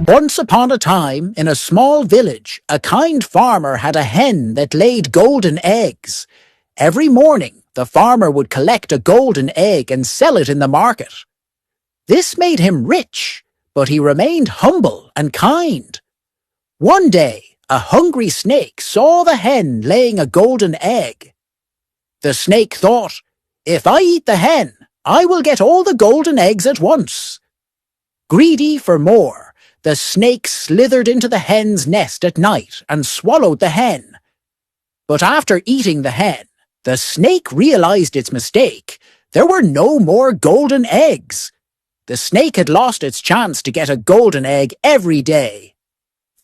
Once upon a time, in a small village, a kind farmer had a hen that laid golden eggs. Every morning, the farmer would collect a golden egg and sell it in the market. This made him rich, but he remained humble and kind. One day, a hungry snake saw the hen laying a golden egg. The snake thought, "If I eat the hen, I will get all the golden eggs at once." Greedy for more, the snake slithered into the hen's nest at night and swallowed the hen. But after eating the hen, the snake realized its mistake. There were no more golden eggs. The snake had lost its chance to get a golden egg every day.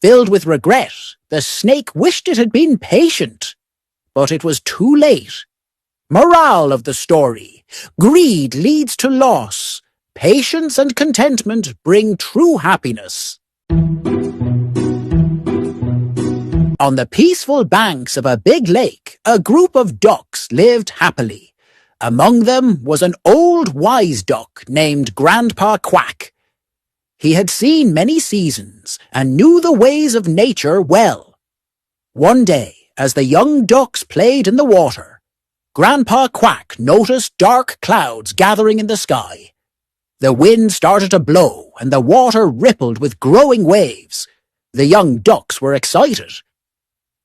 Filled with regret, the snake wished it had been patient. But it was too late. Morale of the story: greed leads to loss. Patience and contentment bring true happiness. On the peaceful banks of a big lake, a group of ducks lived happily. Among them was an old wise duck named Grandpa Quack. He had seen many seasons and knew the ways of nature well. One day, as the young ducks played in the water, Grandpa Quack noticed dark clouds gathering in the sky. The wind started to blow and the water rippled with growing waves. The young ducks were excited.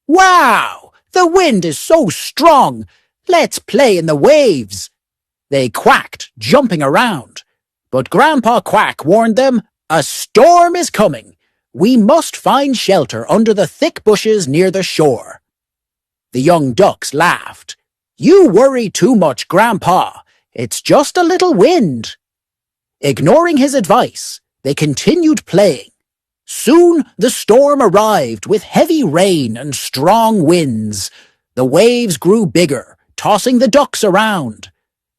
"Wow! The wind is so strong! Let's play in the waves!" They quacked, jumping around. But Grandpa Quack warned them, "A storm is coming. We must find shelter under the thick bushes near the shore." The young ducks laughed. "You worry too much, Grandpa. It's just a little wind." Ignoring his advice, they continued playing. Soon the storm arrived with heavy rain and strong winds. The waves grew bigger, tossing the ducks around.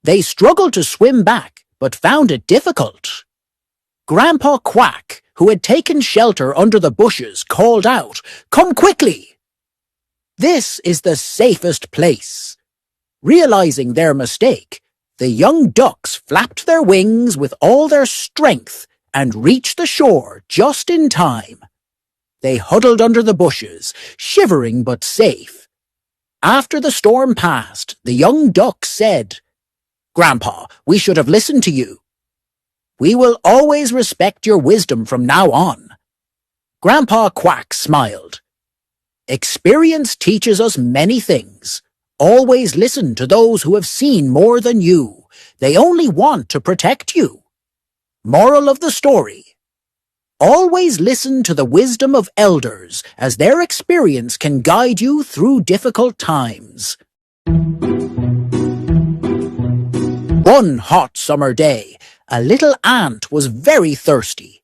They struggled to swim back, but found it difficult. Grandpa Quack, who had taken shelter under the bushes, called out, "Come quickly! This is the safest place." Realizing their mistake, the young ducks flapped their wings with all their strength and reached the shore just in time. They huddled under the bushes, shivering but safe. After the storm passed, the young ducks said, "Grandpa, we should have listened to you. We will always respect your wisdom from now on." Grandpa Quack smiled. "Experience teaches us many things. Always listen to those who have seen more than you. They only want to protect you." Moral of the story: always listen to the wisdom of elders, as their experience can guide you through difficult times. One hot summer day, a little ant was very thirsty.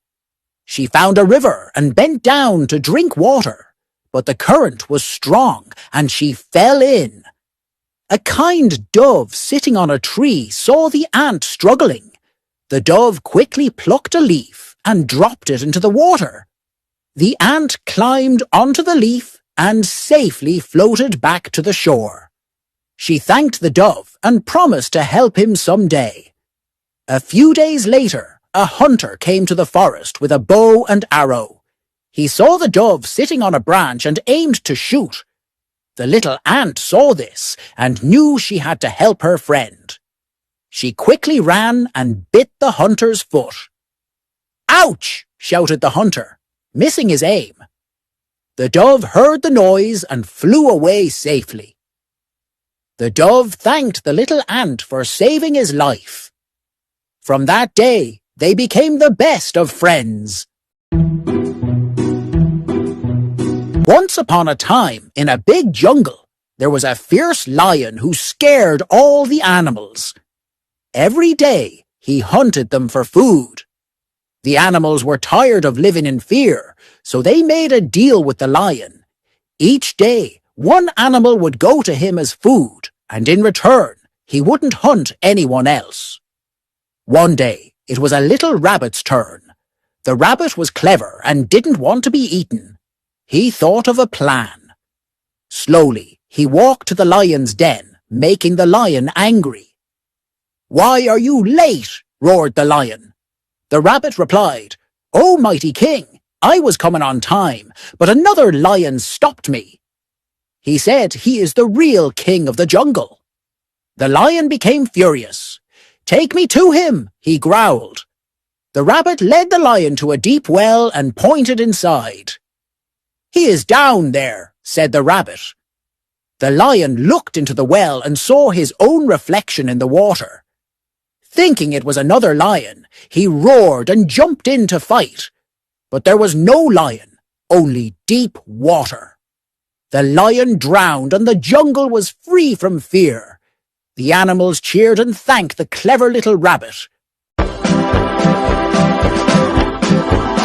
She found a river and bent down to drink water, but the current was strong and she fell in. A kind dove sitting on a tree saw the ant struggling. The dove quickly plucked a leaf and dropped it into the water. The ant climbed onto the leaf and safely floated back to the shore. She thanked the dove and promised to help him someday. A few days later, a hunter came to the forest with a bow and arrow. He saw the dove sitting on a branch and aimed to shoot. The little ant saw this and knew she had to help her friend. She quickly ran and bit the hunter's foot. "Ouch!" shouted the hunter, missing his aim. The dove heard the noise and flew away safely. The dove thanked the little ant for saving his life. From that day, they became the best of friends. Once upon a time, in a big jungle, there was a fierce lion who scared all the animals. Every day, he hunted them for food. The animals were tired of living in fear, so they made a deal with the lion. Each day, one animal would go to him as food, and in return, he wouldn't hunt anyone else. One day, it was a little rabbit's turn. The rabbit was clever and didn't want to be eaten. He thought of a plan. Slowly, he walked to the lion's den, making the lion angry. "Why are you late?" roared the lion. The rabbit replied, "Oh, mighty king, I was coming on time, but another lion stopped me. He said he is the real king of the jungle. The lion became furious. "Take me to him," he growled. The rabbit led the lion to a deep well and pointed inside. "He is down there," said the rabbit. The lion looked into the well and saw his own reflection in the water. Thinking it was another lion, he roared and jumped in to fight. But there was no lion, only deep water. The lion drowned and the jungle was free from fear. The animals cheered and thanked the clever little rabbit.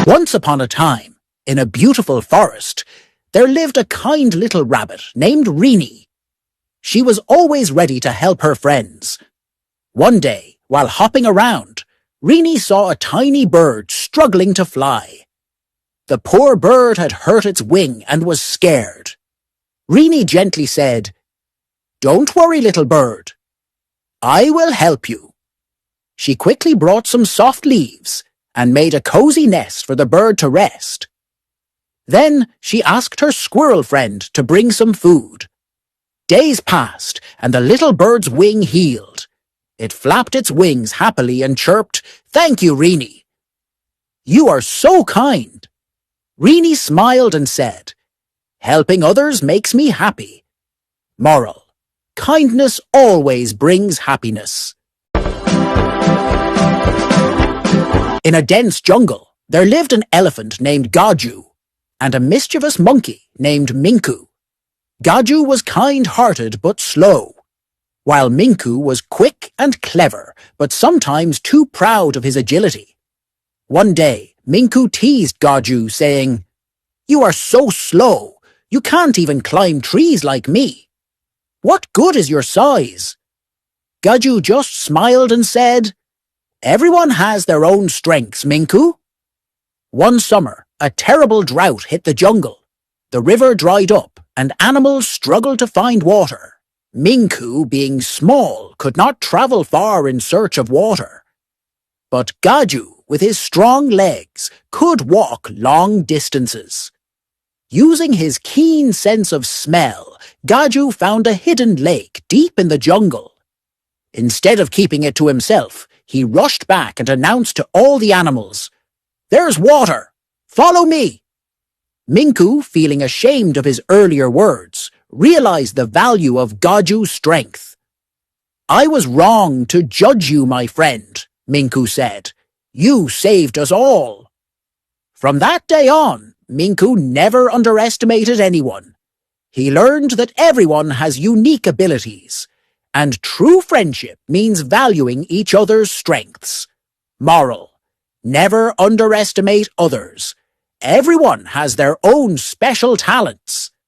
Once upon a time, in a beautiful forest, there lived a kind little rabbit named Reenie. She was always ready to help her friends. One day, while hopping around, Reenie saw a tiny bird struggling to fly. The poor bird had hurt its wing and was scared. Reenie gently said, "Don't worry, little bird. I will help you." She quickly brought some soft leaves and made a cozy nest for the bird to rest. Then she asked her squirrel friend to bring some food. Days passed, and the little bird's wing healed. It flapped its wings happily and chirped, "Thank you, Reenie." "You are so kind." Reenie smiled and said, "Helping others makes me happy." Moral: kindness always brings happiness. In a dense jungle, there lived an elephant named Gaju and a mischievous monkey named Minku. Gaju was kind-hearted but slow, while Minku was quick and clever, but sometimes too proud of his agility. One day, Minku teased Gaju, saying, "You are so slow, you can't even climb trees like me. What good is your size?" Gaju just smiled and said, "Everyone has their own strengths, Minku." One summer, a terrible drought hit the jungle. The river dried up, and animals struggled to find water. Minku, being small, could not travel far in search of water. But Gaju, with his strong legs, could walk long distances. Using his keen sense of smell, Gaju found a hidden lake deep in the jungle. Instead of keeping it to himself, he rushed back and announced to all the animals, "There's water! Follow me!" Minku, feeling ashamed of his earlier words, realized the value of Gaju's strength. "I was wrong to judge you, my friend," Minku said. "You saved us all." From that day on, Minku never underestimated anyone. He learned that everyone has unique abilities, and true friendship means valuing each other's strengths. Moral: never underestimate others. Everyone has their own special talents.